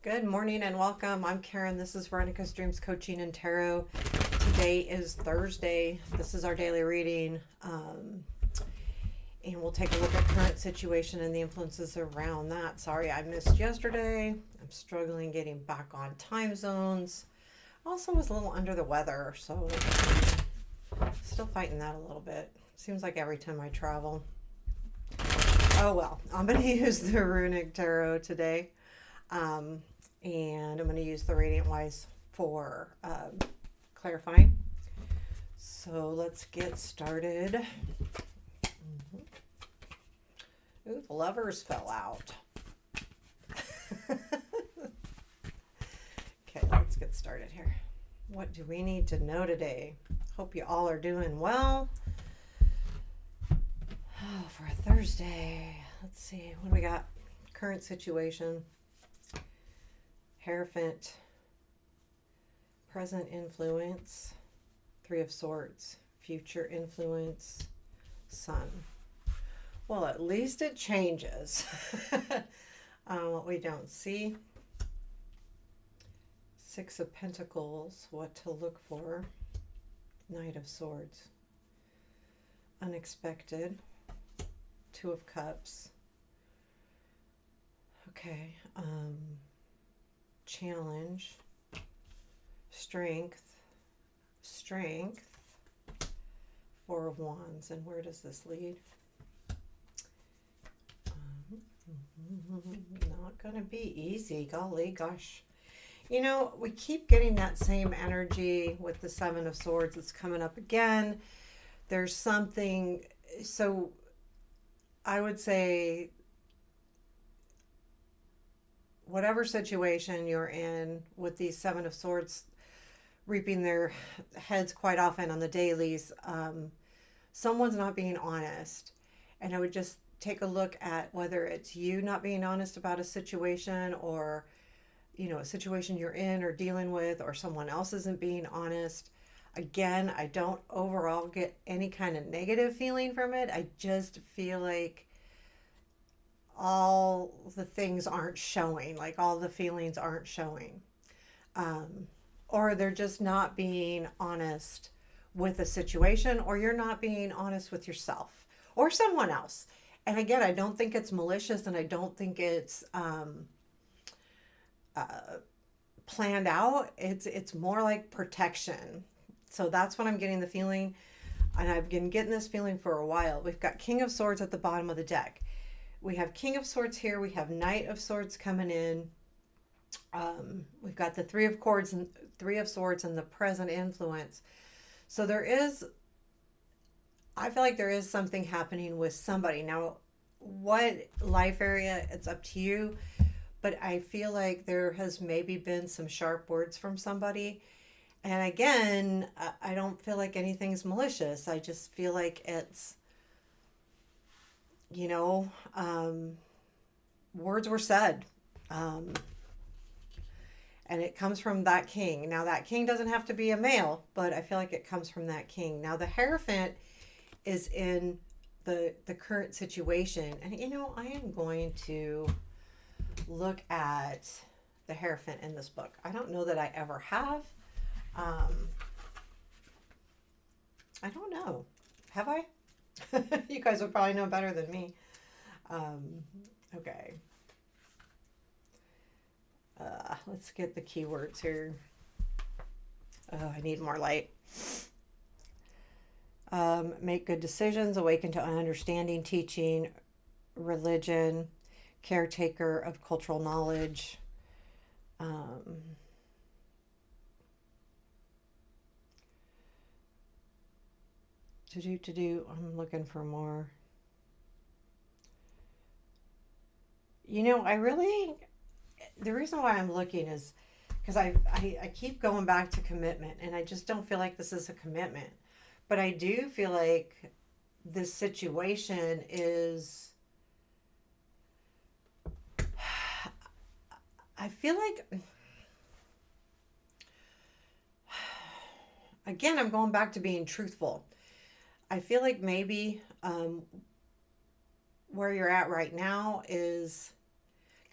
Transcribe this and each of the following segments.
Good morning and welcome. I'm Karen. This is Veronica's Dreams Coaching and Tarot. Today is Thursday. This is our daily reading. And we'll take a look at current situation and the influences around that. Sorry, I missed yesterday. I'm struggling getting back on time zones. Also was a little under the weather, so still fighting that a little bit. Seems like every time I travel. Oh well, I'm going to use the Runic Tarot today. And I'm going to use the Radiant Wise for clarifying. So let's get started. Ooh, the lovers fell out. Okay, let's get started here. What do we need to know today? Hope you all are doing well. Oh, for a Thursday. Let's see. What do we got? Current situation. Hierophant, present influence, Three of Swords, future influence, Sun. Well, at least it changes. What we don't see. Six of Pentacles, what to look for. Knight of Swords, unexpected. Two of Cups. Okay. Challenge, strength, Four of Wands. And where does this lead? Not gonna be easy. Golly gosh, we keep getting that same energy with the Seven of Swords. It's coming up again. There's something, so I would say whatever situation you're in with these Seven of Swords reaping their heads quite often on the dailies, someone's not being honest. And I would just take a look at whether it's you not being honest about a situation, or a situation you're in or dealing with, or someone else isn't being honest. Again, I don't overall get any kind of negative feeling from it. I just feel like all the things aren't showing, like all the feelings aren't showing, or they're just not being honest with a situation, or you're not being honest with yourself or someone else. And again, I don't think it's malicious, and I don't think it's planned out. It's more like protection. So that's what I'm getting the feeling, and I've been getting this feeling for a while. We've got King of Swords at the bottom of the deck. We have King of Swords here. We have Knight of Swords coming in. We've got the Three of Swords and the present influence. So I feel like there is something happening with somebody. Now, what life area, it's up to you. But I feel like there has maybe been some sharp words from somebody. And again, I don't feel like anything's malicious. I just feel like it's, words were said. And it comes from that king. Now, that king doesn't have to be a male, but I feel like it comes from that king. Now, the Hierophant is in the current situation. And, I am going to look at the Hierophant in this book. I don't know that I ever have. I don't know. Have I? You guys would probably know better than me. Okay. Let's get the keywords here. Oh, I need more light. Make good decisions, awaken to understanding, teaching, religion, caretaker of cultural knowledge. I'm looking for more. The reason why I'm looking is because I keep going back to commitment, and I just don't feel like this is a commitment. But I do feel like this situation is, I feel like, again, I'm going back to being truthful. I feel like maybe where you're at right now is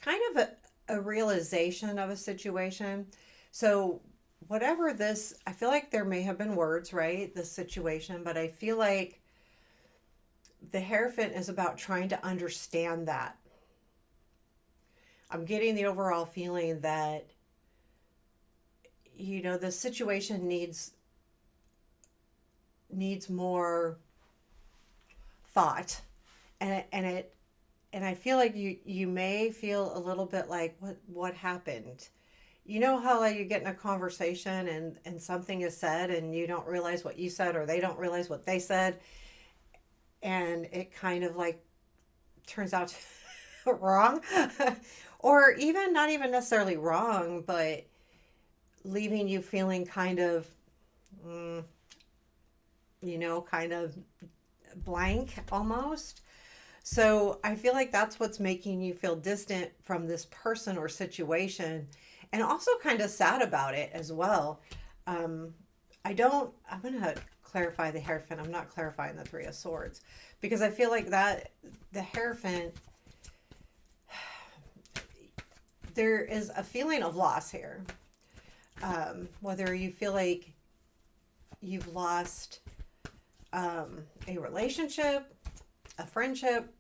kind of a realization of a situation. So whatever this, I feel like there may have been words, right? This situation, but I feel like the Hierophant is about trying to understand that. I'm getting the overall feeling that, the situation needs more thought, and I feel like you may feel a little bit like what happened. You know how like you get in a conversation and something is said and you don't realize what you said, or they don't realize what they said, and it kind of like turns out wrong, or even not even necessarily wrong, but leaving you feeling kind of, mm, kind of blank almost. So I feel like that's what's making you feel distant from this person or situation, and also kind of sad about it as well. Um, I'm going to clarify the Hierophant. I'm not clarifying the Three of Swords because I feel like that the Hierophant, there is a feeling of loss here. Whether you feel like you've lost a relationship, a friendship,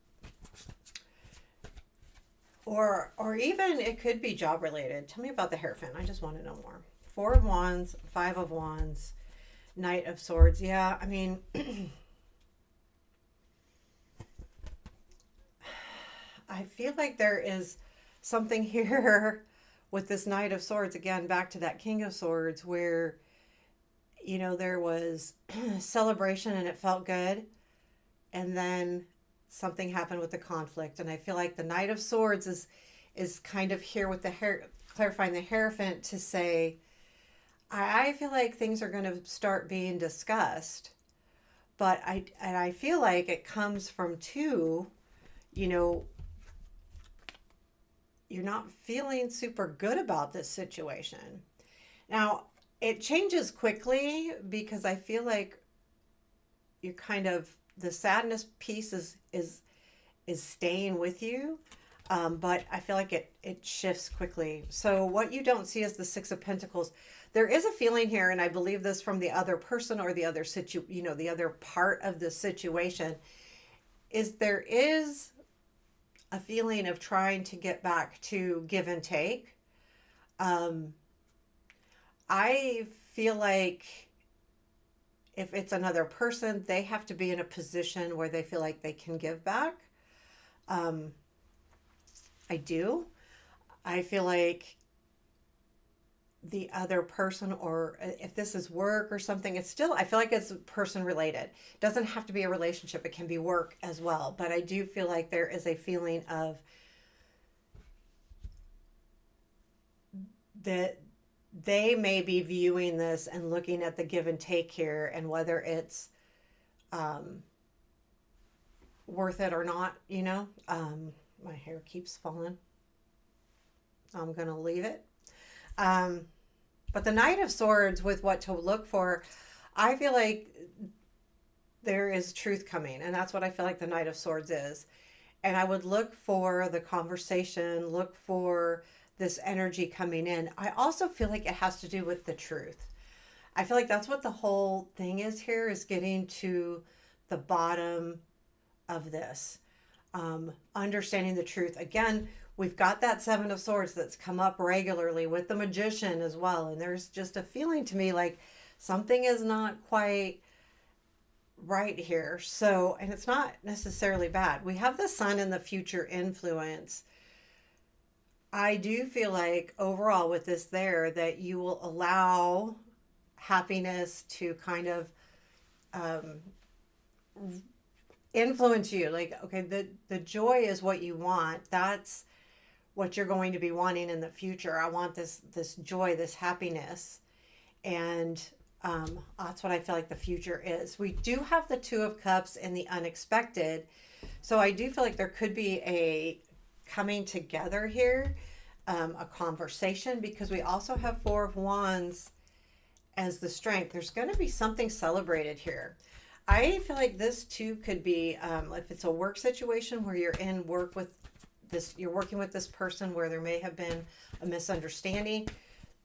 or even it could be job related. Tell me about the Hierophant. I just want to know more. Four of Wands, Five of Wands, Knight of Swords. Yeah, I mean, I feel like there is something here with this Knight of Swords. Again, back to that King of Swords, where there was celebration and it felt good, and then something happened with the conflict. And I feel like the Knight of Swords is kind of here with the hair, clarifying the Hierophant to say, I feel like things are going to start being discussed, but I feel like it comes from two, you know, you're not feeling super good about this situation. Now, it changes quickly because I feel like you're kind of, the sadness piece is staying with you, but I feel like it shifts quickly. So what you don't see is the Six of Pentacles. There is a feeling here, and I believe this from the other person or the other the other part of the situation, is there is a feeling of trying to get back to give and take. I feel like if it's another person, they have to be in a position where they feel like they can give back. Um, I do. I feel like the other person, or if this is work or something, it's still, I feel like it's person related. It doesn't have to be a relationship, it can be work as well. But I do feel like there is a feeling of that they may be viewing this and looking at the give and take here, and whether it's um, worth it or not. My hair keeps falling. I'm going to leave it. Um, but the Knight of Swords, with what to look for, I feel like there is truth coming. And that's what I feel like the Knight of Swords is. And I would look for the conversation, look for this energy coming in. I also feel like it has to do with the truth. I feel like that's what the whole thing is here, is getting to the bottom of this. Understanding the truth. Again, we've got that Seven of Swords that's come up regularly with the Magician as well. And there's just a feeling to me like something is not quite right here. So, and it's not necessarily bad. We have the Sun in the future influence. I do feel like overall with this there that you will allow happiness to kind of um, influence you. Like, okay, the joy is what you want. That's what you're going to be wanting in the future. I want this joy, this happiness. And that's what I feel like the future is. We do have the Two of Cups in the unexpected. So I do feel like there could be a coming together here, a conversation, because we also have Four of Wands as the strength. There's going to be something celebrated here. I feel like this too could be, if it's a work situation where you're in work with you're working with this person where there may have been a misunderstanding,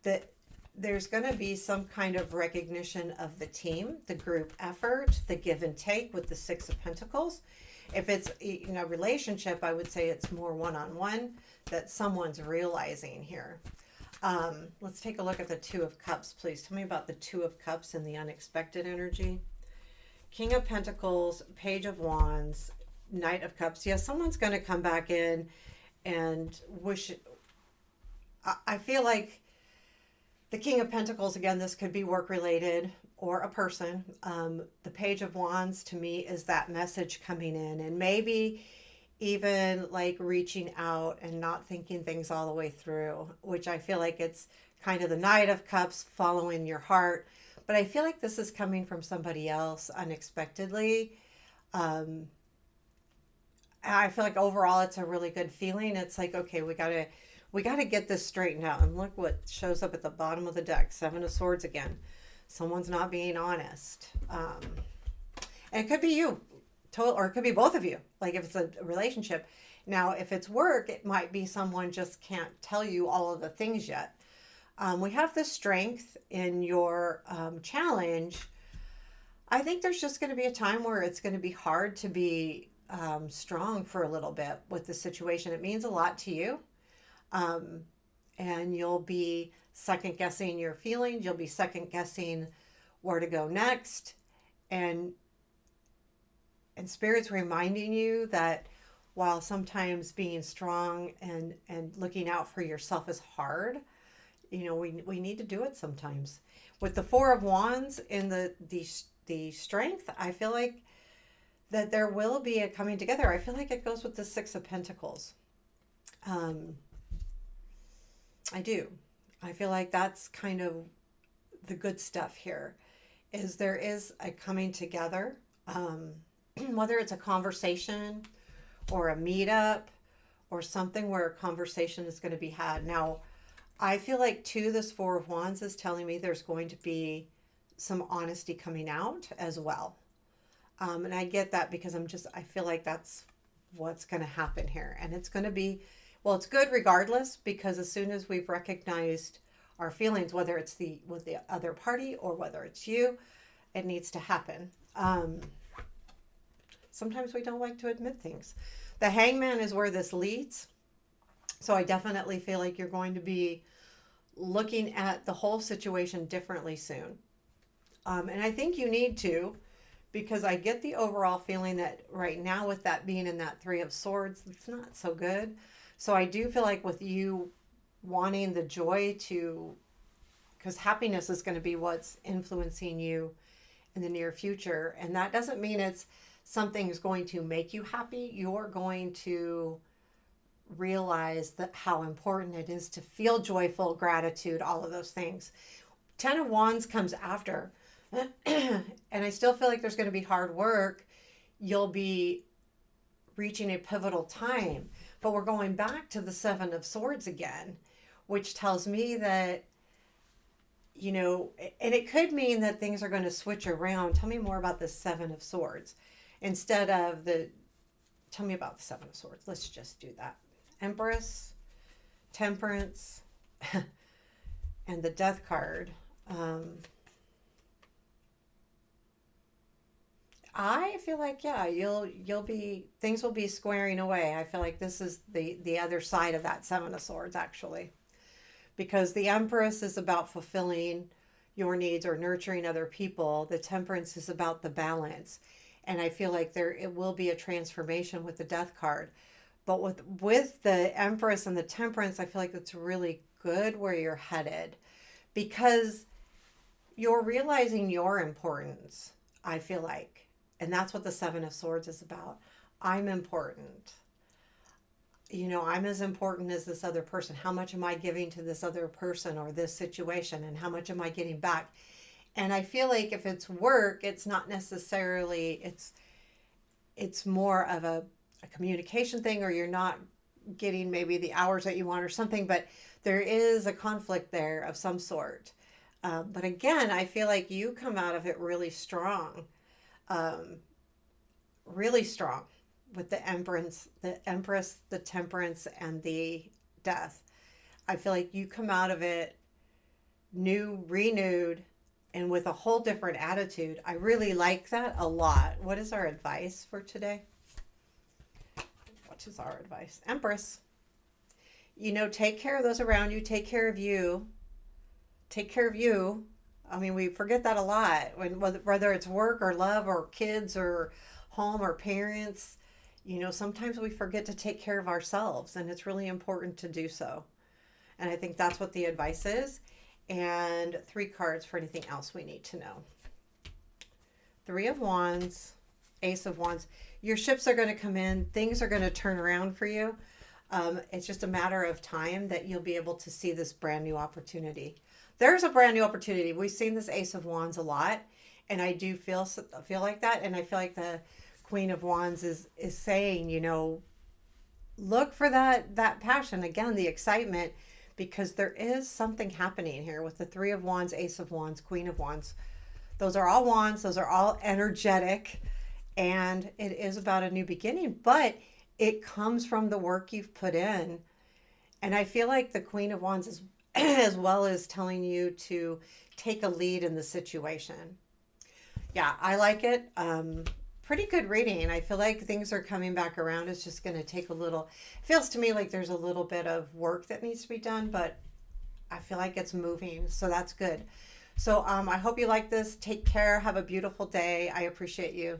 that there's going to be some kind of recognition of the team, the group effort, the give and take with the Six of Pentacles. If it's relationship, I would say it's more one-on-one that someone's realizing here. Let's take a look at the Two of Cups, please. Tell me about the Two of Cups and the unexpected energy. King of Pentacles, Page of Wands, Knight of Cups. Yes, someone's going to come back in and wish. I feel like the King of Pentacles, again, this could be work related or a person. The Page of Wands to me is that message coming in, and maybe even like reaching out and not thinking things all the way through, which I feel like it's kind of the Knight of Cups, following your heart. But I feel like this is coming from somebody else unexpectedly. I feel like overall it's a really good feeling. It's like, okay, we gotta get this straightened out. And look what shows up at the bottom of the deck. Seven of Swords again. Someone's not being honest. And it could be you, or it could be both of you. Like if it's a relationship. Now, if it's work, it might be someone just can't tell you all of the things yet. We have the strength in your challenge. I think there's just going to be a time where it's going to be hard to be strong for a little bit with the situation. It means a lot to you. And you'll be second guessing your feelings. You'll be second guessing where to go next. And Spirit's reminding you that while sometimes being strong and looking out for yourself is hard, we need to do it sometimes. With the Four of Wands in the strength, I feel like that there will be a coming together. I feel like it goes with the Six of Pentacles. I do. I feel like that's kind of the good stuff here, is there is a coming together, whether it's a conversation or a meetup or something where a conversation is going to be had. Now, I feel like too, this Four of Wands is telling me there's going to be some honesty coming out as well. And I get that because I feel like that's what's going to happen here. And it's going to be, well, it's good regardless, because as soon as we've recognized our feelings, whether it's with the other party or whether it's you, it needs to happen. Sometimes we don't like to admit things. The Hangman is where this leads. So I definitely feel like you're going to be looking at the whole situation differently soon. And I think you need to, because I get the overall feeling that right now, with that being in that Three of Swords, it's not so good. So I do feel like with you wanting the joy because happiness is going to be what's influencing you in the near future. And that doesn't mean it's something is going to make you happy. You're going to realize that how important it is to feel joyful, gratitude, all of those things. Ten of Wands comes after. And I still feel like there's going to be hard work. You'll be reaching a pivotal time. But we're going back to the Seven of Swords again, which tells me that, and it could mean that things are going to switch around. Tell me more about the Seven of Swords. Instead of tell me about the Seven of Swords. Let's just do that. Empress, Temperance, and the Death card. I feel like, yeah, things will be squaring away. I feel like this is the other side of that Seven of Swords, actually, because the Empress is about fulfilling your needs or nurturing other people. The Temperance is about the balance. And I feel like it will be a transformation with the Death card. But with the Empress and the Temperance, I feel like it's really good where you're headed, because you're realizing your importance, I feel like. And that's what the Seven of Swords is about. I'm important. I'm as important as this other person. How much am I giving to this other person or this situation? And how much am I getting back? And I feel like if it's work, it's not necessarily, it's more of a communication thing, or you're not getting maybe the hours that you want or something, but there is a conflict there of some sort. But again, I feel like you come out of it really strong. Really strong. with the Empress, the Temperance, and the Death. I feel like you come out of it new, renewed, and with a whole different attitude. I really like that a lot. What is our advice for today? What is our advice? Empress. Take care of those around you. Take care of you. Take care of you. I mean, we forget that a lot. Whether it's work or love or kids or home or parents, sometimes we forget to take care of ourselves, and it's really important to do so. And I think that's what the advice is. And 3 cards for anything else we need to know. 3 of Wands, Ace of Wands. Your ships are going to come in. Things are going to turn around for you. It's just a matter of time that you'll be able to see this brand new opportunity. There's a brand new opportunity. We've seen this Ace of Wands a lot, and I do feel like that. And I feel like the Queen of Wands is saying, look for that passion again, the excitement, because there is something happening here with the 3 of Wands, Ace of Wands, Queen of Wands. Those are all wands. Those are all energetic, and it is about a new beginning, but it comes from the work you've put in. And I feel like the Queen of Wands is as well as telling you to take a lead in the situation. Yeah, I like it. Pretty good reading. I feel like things are coming back around. It's just going to take a little, it feels to me like there's a little bit of work that needs to be done, but I feel like it's moving. So that's good. So I hope you like this. Take care. Have a beautiful day. I appreciate you.